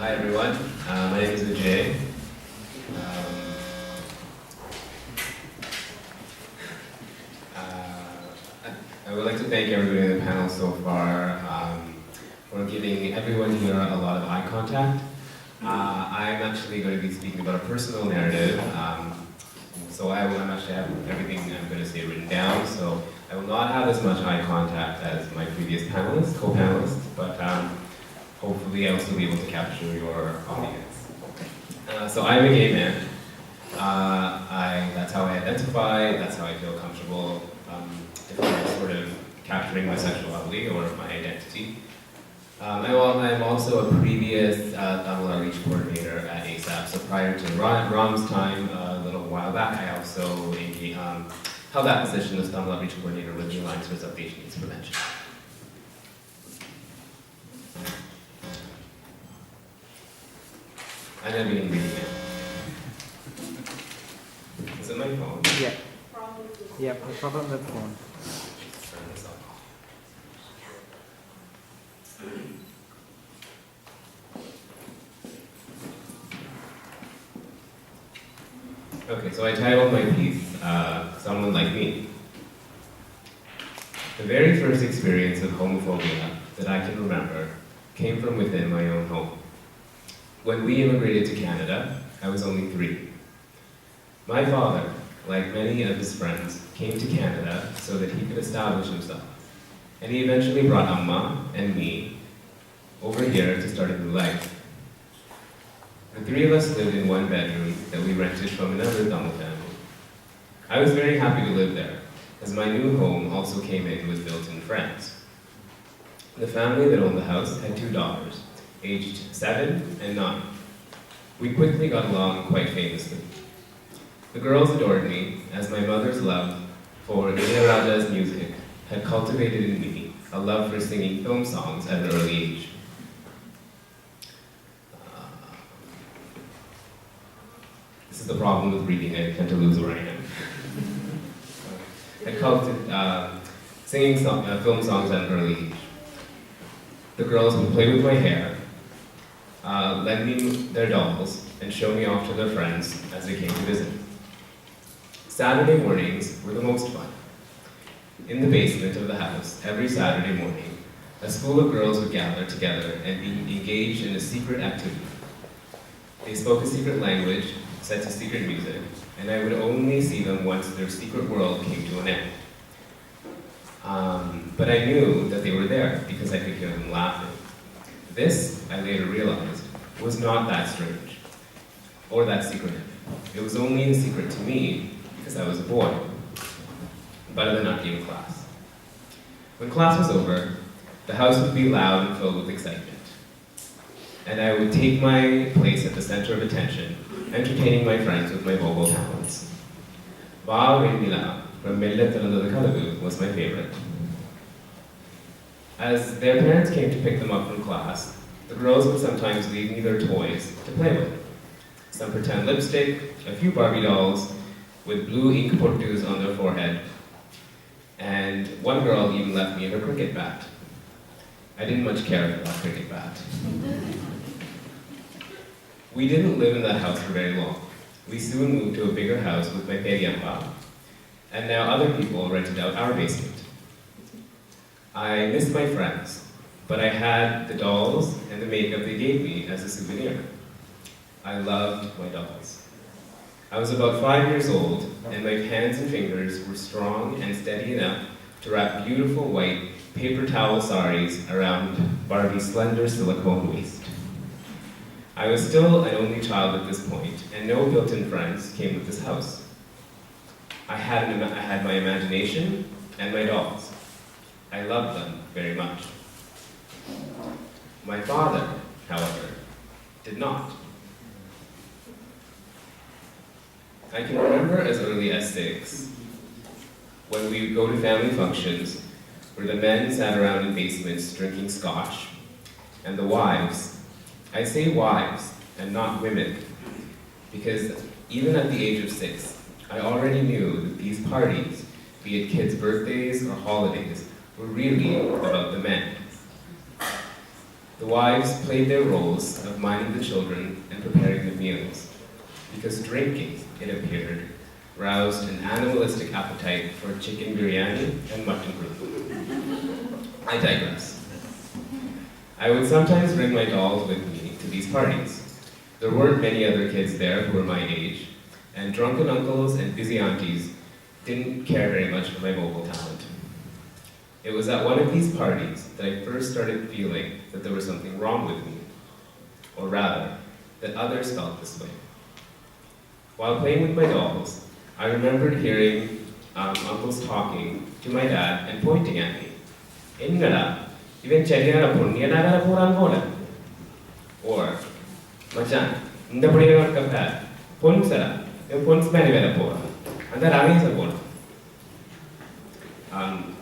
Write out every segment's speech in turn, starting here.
Hi everyone, my name is Vijay. Um, I would like to thank everybody in the panel so far for giving everyone here a lot of eye contact. I'm actually going to be speaking about a personal narrative, so I'm actually have everything I'm going to say written down, so I will not have as much eye contact as my previous panelists, co-panelists, but hopefully I'll still be able to capture your audience. So I'm a gay man. That's how I identify, that's how I feel comfortable sort of capturing my sexuality or my identity. I'm also a previous Tamil outreach coordinator at ASAP, so prior to Ram's time, a little while back, I also held that position as Tamil outreach coordinator with the Alliance for South Asian Youth Prevention. I'm going to begin reading it. Is it my phone? Yeah. Yeah, problem with phone. Turn this off. Okay, so I titled my piece, Someone Like Me. The very first experience of homophobia that I can remember came from within my own home. When we immigrated to Canada, I was only 3. My father, like many of his friends, came to Canada so that he could establish himself. And he eventually brought Amma and me over here to start a new life. The 3 of us lived in one bedroom that we rented from another Tamil family. I was very happy to live there, as my new home also came in with built-in friends. The family that owned the house had 2 daughters, aged 7 and 9. We quickly got along quite famously. The girls adored me, as my mother's love for Ilaiyaraaja's music had cultivated in me a love for singing film songs at an early age. This is the problem with reading, I tend to lose where I am. I cultivated singing film songs at an early age. The girls would play with my hair, lend me their dolls, and show me off to their friends as they came to visit. Saturday mornings were the most fun. In the basement of the house, every Saturday morning, a school of girls would gather together and be engaged in a secret activity. They spoke a secret language, set to secret music, and I would only see them once their secret world came to an end. But I knew that they were there because I could hear them laughing. This, I later realized, was not that strange, or that secretive. It was only a secret to me because I was a boy, better than not be in class. When class was over, the house would be loud and filled with excitement. And I would take my place at the center of attention, entertaining my friends with my vocal talents. Va Renila from Mille Thilandadu Kalagu was my favorite. As their parents came to pick them up from class, the girls would sometimes leave me their toys to play with. Some pretend lipstick, a few Barbie dolls with blue ink pottoos on their forehead, and one girl even left me her cricket bat. I didn't much care for that cricket bat. We didn't live in that house for very long. We soon moved to a bigger house with my Periyamma, and now other people rented out our basement. I missed my friends, but I had the dolls and the makeup they gave me as a souvenir. I loved my dolls. I was about 5 years old, and my hands and fingers were strong and steady enough to wrap beautiful white paper towel saris around Barbie's slender silicone waist. I was still an only child at this point, and no built-in friends came with this house. I had my imagination and my dolls. I loved them very much. My father, however, did not. I can remember as early as 6, when we would go to family functions, where the men sat around in basements drinking scotch, and the wives, I say wives and not women, because even at the age of 6, I already knew that these parties, be it kids' birthdays or holidays, were really about the men. The wives played their roles of minding the children and preparing the meals, because drinking, it appeared, roused an animalistic appetite for chicken biryani and mutton gruel. I digress. I would sometimes bring my dolls with me to these parties. There weren't many other kids there who were my age, and drunken uncles and busy aunties didn't care very much for my vocal talent. It was at one of these parties that I first started feeling that there was something wrong with me, or rather, that others felt this way. While playing with my dolls, I remembered hearing uncles talking to my dad and pointing at me. Engada, even Chediana Puniana Puran. Or, Machan, the Purian Kapad, Punsara, and Puns Manivera Pora, and that Amis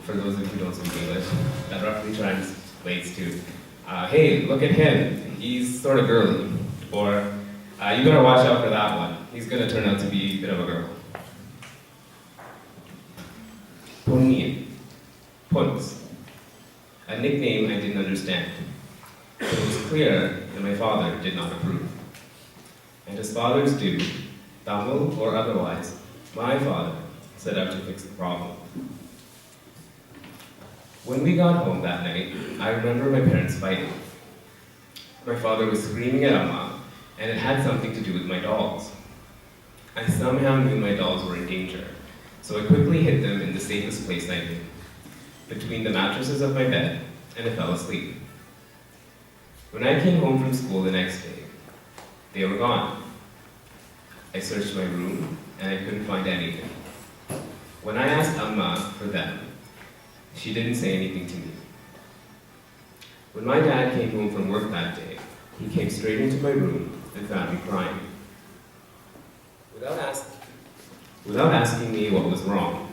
for those of you who don't speak English, that roughly translates to, hey, look at him, he's sort of girly. Or, you better watch out for that one, he's gonna turn out to be a bit of a girl. Punnian, Puns, a nickname I didn't understand. But it was clear that my father did not approve. And as fathers do, Tamil or otherwise, my father set out to fix the problem. When we got home that night, I remember my parents fighting. My father was screaming at Amma, and it had something to do with my dolls. I somehow knew my dolls were in danger, so I quickly hid them in the safest place I knew, between the mattresses of my bed, and I fell asleep. When I came home from school the next day, they were gone. I searched my room, and I couldn't find anything. When I asked Amma for them, she didn't say anything to me. When my dad came home from work that day, he came straight into my room and found me crying. Without asking me what was wrong,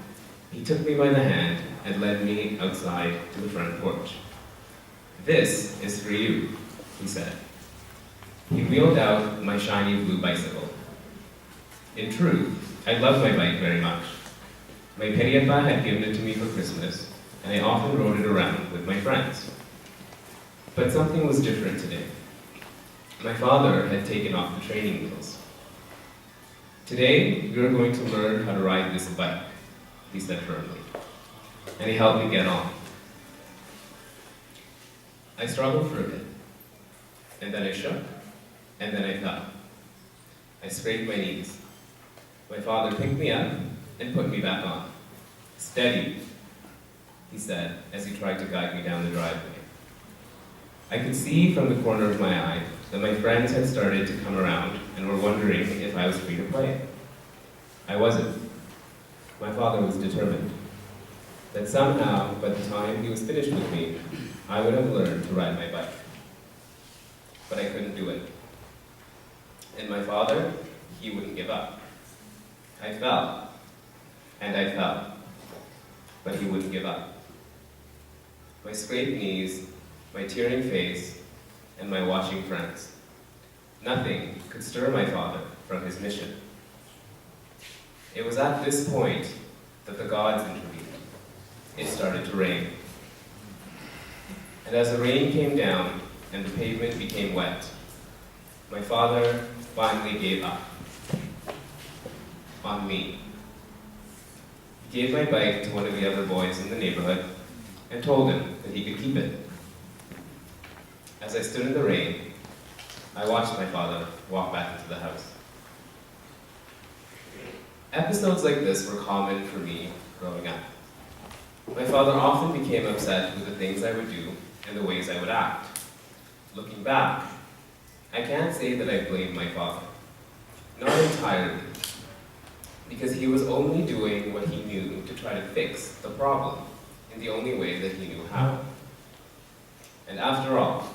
he took me by the hand and led me outside to the front porch. "This is for you," he said. He wheeled out my shiny blue bicycle. In truth, I loved my bike very much. My Periappa had given it to me for Christmas, and I often rode it around with my friends. But something was different today. My father had taken off the training wheels. "Today, you're going to learn how to ride this bike," he said firmly, and he helped me get on. I struggled for a bit, and then I shook, and then I fell. I scraped my knees. My father picked me up and put me back on. "Steady," he said as he tried to guide me down the driveway. I could see from the corner of my eye that my friends had started to come around and were wondering if I was free to play. I wasn't. My father was determined that somehow, by the time he was finished with me, I would have learned to ride my bike. But I couldn't do it. And my father, he wouldn't give up. I fell, and I fell, but he wouldn't give up. My scraped knees, my tearing face, and my watching friends. Nothing could stir my father from his mission. It was at this point that the gods intervened. It started to rain. And as the rain came down and the pavement became wet, my father finally gave up on me. He gave my bike to one of the other boys in the neighborhood and told him that he could keep it. As I stood in the rain, I watched my father walk back into the house. Episodes like this were common for me growing up. My father often became upset with the things I would do and the ways I would act. Looking back, I can't say that I blame my father. Not entirely, because he was only doing what he knew to try to fix the problem in the only way that he knew how. And after all,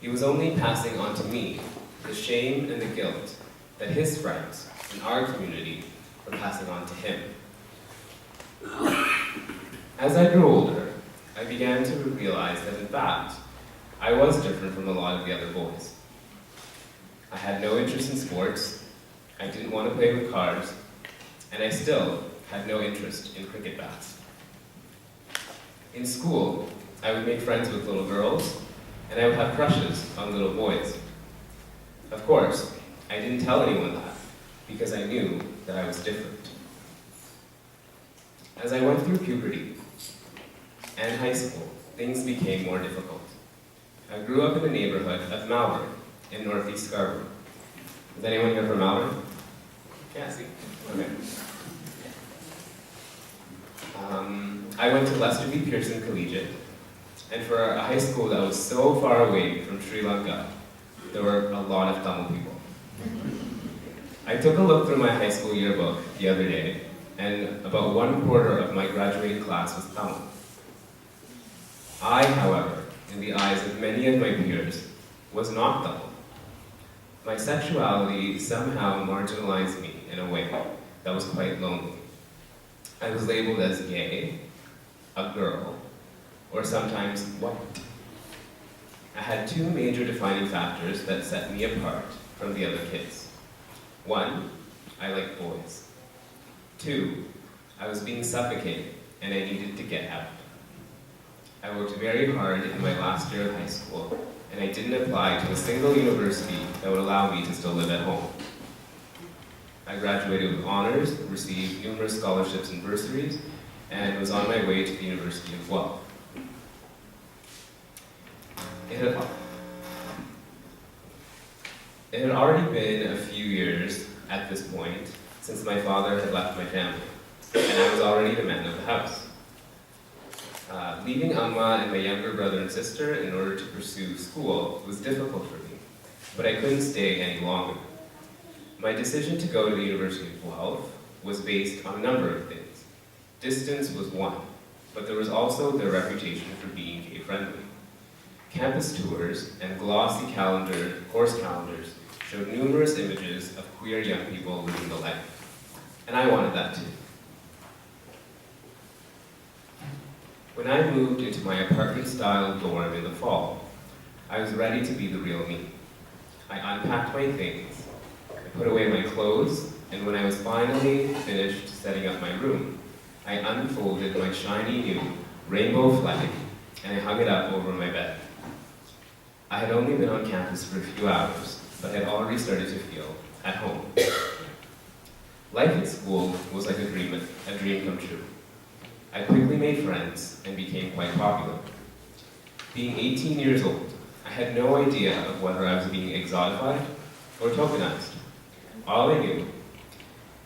he was only passing on to me the shame and the guilt that his friends in our community were passing on to him. As I grew older, I began to realize that in fact, I was different from a lot of the other boys. I had no interest in sports, I didn't want to play with cars, and I still had no interest in cricket bats. In school, I would make friends with little girls, and I would have crushes on little boys. Of course, I didn't tell anyone that, because I knew that I was different. As I went through puberty and high school, things became more difficult. I grew up in the neighborhood of Malvern in northeast Scarborough. Is anyone here from Malvern? Yeah, see. Okay. I went to Lester B. Pearson Collegiate, and for a high school that was so far away from Sri Lanka, there were a lot of Tamil people. I took a look through my high school yearbook the other day, and about 1/4 of my graduating class was Tamil. I, however, in the eyes of many of my peers, was not Tamil. My sexuality somehow marginalized me in a way that was quite lonely. I was labeled as gay, a girl, or sometimes white. I had two major defining factors that set me apart from the other kids. One, I liked boys. Two, I was being suffocated and I needed to get out. I worked very hard in my last year of high school, and I didn't apply to a single university that would allow me to still live at home. I graduated with honors, received numerous scholarships and bursaries, and was on my way to the University of Guelph. It had already been a few years at this point since my father had left my family, and I was already the man of the house. Leaving Amma and my younger brother and sister in order to pursue school was difficult for me, but I couldn't stay any longer. My decision to go to the University of Guelph was based on a number of things. Distance was one, but there was also their reputation for being gay-friendly. Campus tours and glossy course calendars showed numerous images of queer young people living the life, and I wanted that too. When I moved into my apartment-style dorm in the fall, I was ready to be the real me. I unpacked my things, I put away my clothes, and when I was finally finished setting up my room, I unfolded my shiny new rainbow flag and I hung it up over my bed. I had only been on campus for a few hours, but had already started to feel at home. Life at school was like a dream come true. I quickly made friends and became quite popular. Being 18 years old, I had no idea of whether I was being exotified or tokenized. All I knew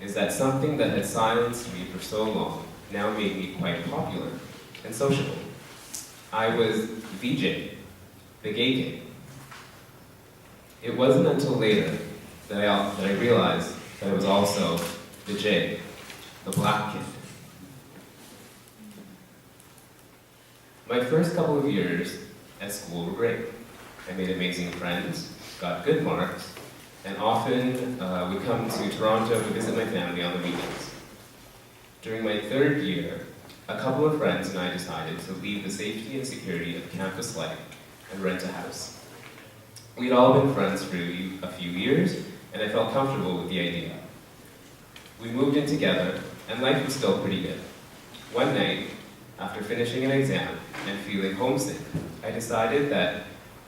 is that something that had silenced me for so long now made me quite popular and sociable. I was VJ, the gay kid. It wasn't until later that I realized that I was also the J, the black kid. My first couple of years at school were great. I made amazing friends, got good marks, and often would come to Toronto to visit my family on the weekends. During my third year, a couple of friends and I decided to leave the safety and security of campus life and rent a house. We'd all been friends for a few years, and I felt comfortable with the idea. We moved in together, and life was still pretty good. One night, after finishing an exam and feeling homesick, I decided that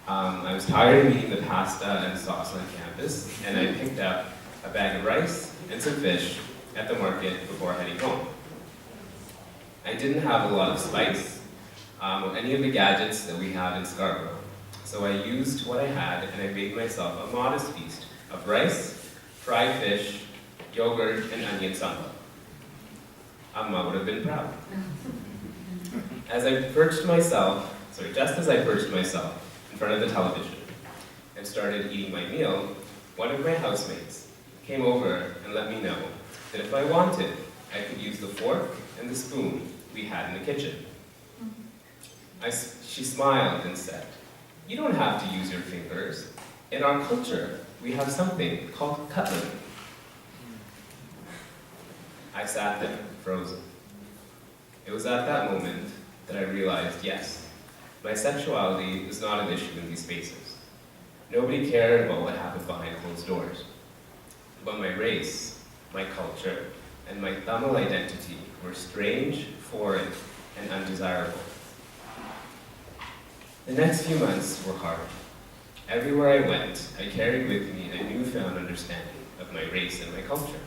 I was tired of eating the pasta and sauce on campus, and I picked up a bag of rice and some fish at the market before heading home. I didn't have a lot of spice or any of the gadgets that we have in Scarborough, so I used what I had and I made myself a modest feast of rice, fried fish, yogurt, and onion sambal. Amma would have been proud. Just as I perched myself in front of the television and started eating my meal, one of my housemates came over and let me know that if I wanted, I could use the fork and the spoon we had in the kitchen. She smiled and said, "You don't have to use your fingers. In our culture, we have something called cutlery." I sat there, frozen. It was at that moment that I realized, yes, my sexuality is not an issue in these spaces. Nobody cared about what happened behind closed doors. But my race, my culture, and my Tamil identity were strange, foreign, and undesirable. The next few months were hard. Everywhere I went, I carried with me a newfound understanding of my race and my culture.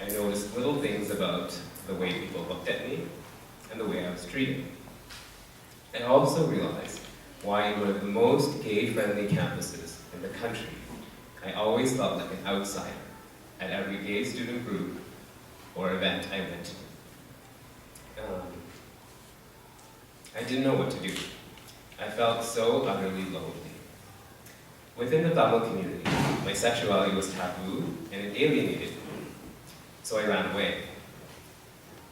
I noticed little things about the way people looked at me and the way I was treated. I also realized why in one of the most gay-friendly campuses in the country, I always felt like an outsider at every gay student group or event I went to. I didn't know what to do. I felt so utterly lonely. Within the Tamil community, my sexuality was taboo and it alienated me, so I ran away.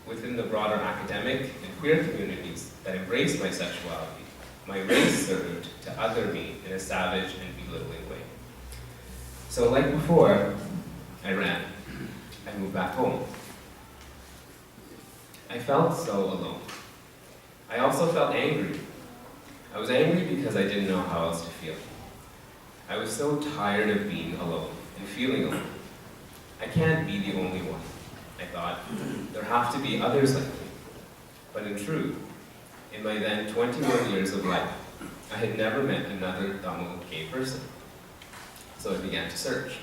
Within the broader academic and queer communities that embraced my sexuality, my race served to other me in a savage and belittling way. So like before, I ran. I moved back home. I felt so alone. I also felt angry. I was angry because I didn't know how else to feel. I was so tired of being alone and feeling alone. I can't be the only one, I thought. There have to be others like me. But in truth, in my then 21 years of life, I had never met another Tamil gay person. So I began to search.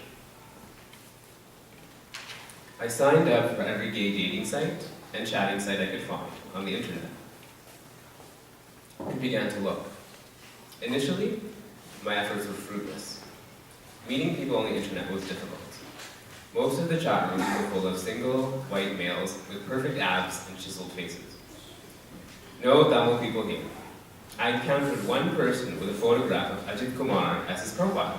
I signed up for every gay dating site and chatting site I could find on the internet. I began to look. Initially, my efforts were fruitless. Meeting people on the internet was difficult. Most of the chat rooms were full of single, white males with perfect abs and chiseled faces. No Tamil people here. I encountered one person with a photograph of Ajit Kumar as his profile.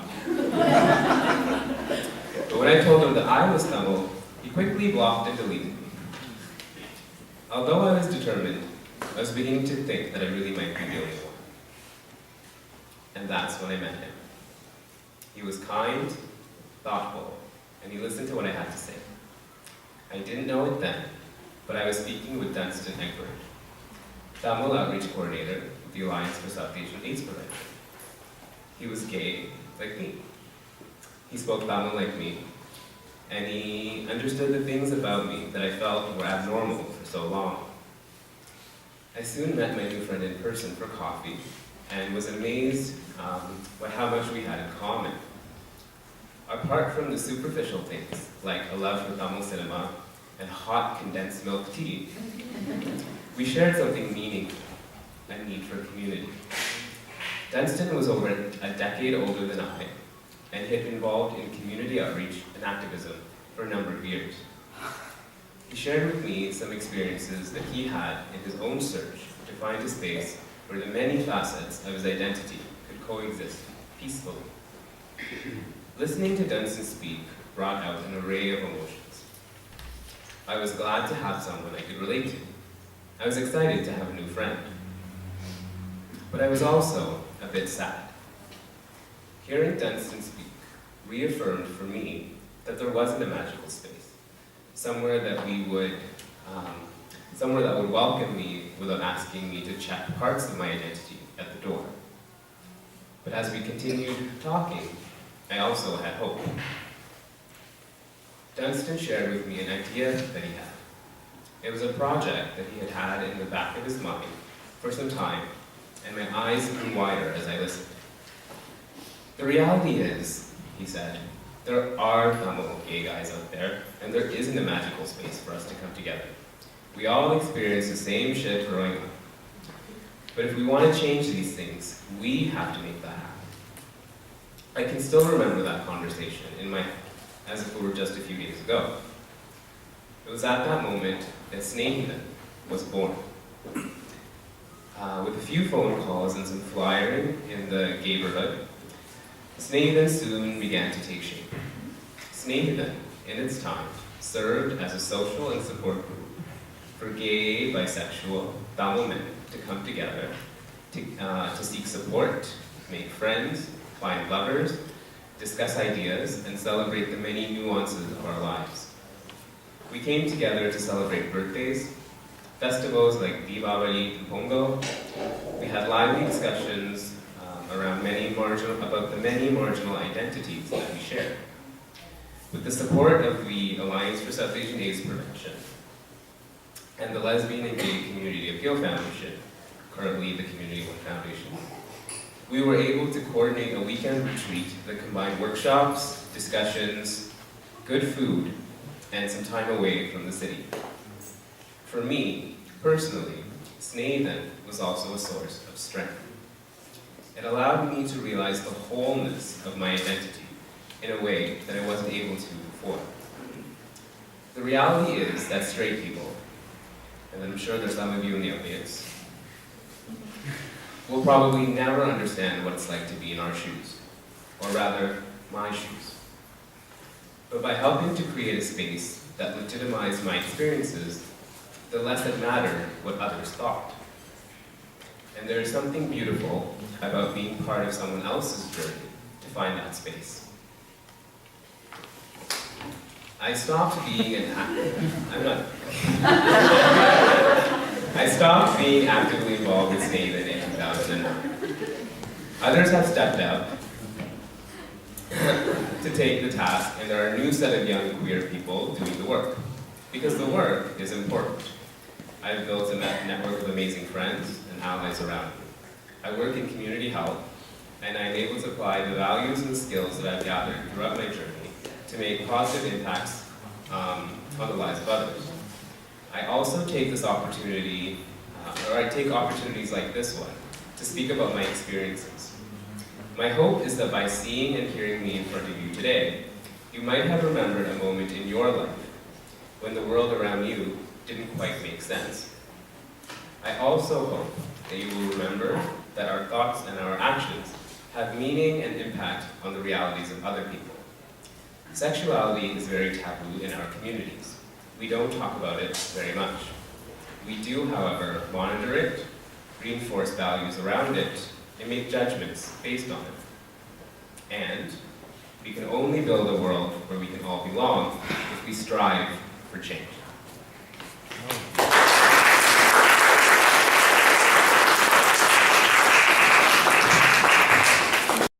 But when I told him that I was Tamil, he quickly blocked and deleted me. Although I was determined, I was beginning to think that I really might be the only one. And that's when I met him. He was kind, thoughtful, and he listened to what I had to say. I didn't know it then, but I was speaking with Dunstan Egbert, Tamil Outreach Coordinator with the Alliance for South Asian AIDS Prevention. He was gay, like me. He spoke Tamil like me, and he understood the things about me that I felt were abnormal for so long. I soon met my new friend in person for coffee, and was amazed by how much we had in common. Apart from the superficial things, like a love for Tamil cinema and hot condensed milk tea, we shared something meaningful, a need for community. Dunstan was over a decade older than I, and had been involved in community outreach and activism for a number of years. He shared with me some experiences that he had in his own search to find a space where the many facets of his identity could coexist peacefully. Listening to Dunstan speak brought out an array of emotions. I was glad to have someone I could relate to. I was excited to have a new friend. But I was also a bit sad. Hearing Dunstan speak reaffirmed for me that there wasn't a magical space, somewhere that would welcome me without asking me to check parts of my identity at the door. But as we continued talking, I also had hope. Dunstan shared with me an idea that he had. It was a project that he had had in the back of his mind for some time, and my eyes grew wider as I listened. The reality is, he said, there are Tamil gay guys out there, and there isn't a magical space for us to come together. We all experience the same shit growing up. But if we want to change these things, we have to make that happen. I can still remember that conversation in my head, as if it were just a few days ago. It was at that moment that Snehidan was born. With a few phone calls and some flyering in the neighborhood, Snehidan soon began to take shape. Snehidan, in its time, served as a social and support group for gay, bisexual, Tamil men to come together to seek support, make friends, find lovers, discuss ideas, and celebrate the many nuances of our lives. We came together to celebrate birthdays, festivals like Deepavali and Pongal. We had lively discussions about the many marginal identities that we share. With the support of the Alliance for South Asian AIDS Prevention and the Lesbian and Gay Community Appeal Foundation, currently the Community One Foundation. We were able to coordinate a weekend retreat that combined workshops, discussions, good food, and some time away from the city. For me, personally, Snathan was also a source of strength. It allowed me to realize the wholeness of my identity in a way that I wasn't able to before. The reality is that straight people, and I'm sure there's some of you in the audience, will probably never understand what it's like to be in our shoes, or rather, my shoes. But by helping to create a space that legitimized my experiences, the less it mattered what others thought. And there is something beautiful about being part of someone else's journey to find that space. I stopped being I stopped being actively involved with Snathan in 2009. Others have stepped up to take the task, and there are a new set of young queer people doing the work. Because the work is important. I've built a network of amazing friends and allies around me. I work in community health, and I'm able to apply the values and skills that I've gathered throughout my journey to make positive impacts on the lives of others. I also take this opportunity, I take opportunities like this one, to speak about my experiences. My hope is that by seeing and hearing me in front of you today, you might have remembered a moment in your life when the world around you didn't quite make sense. I also hope that you will remember that our thoughts and our actions have meaning and impact on the realities of other people. Sexuality is very taboo in our communities. We don't talk about it very much. We do, however, monitor it, reinforce values around it, and make judgments based on it. And we can only build a world where we can all belong if we strive for change.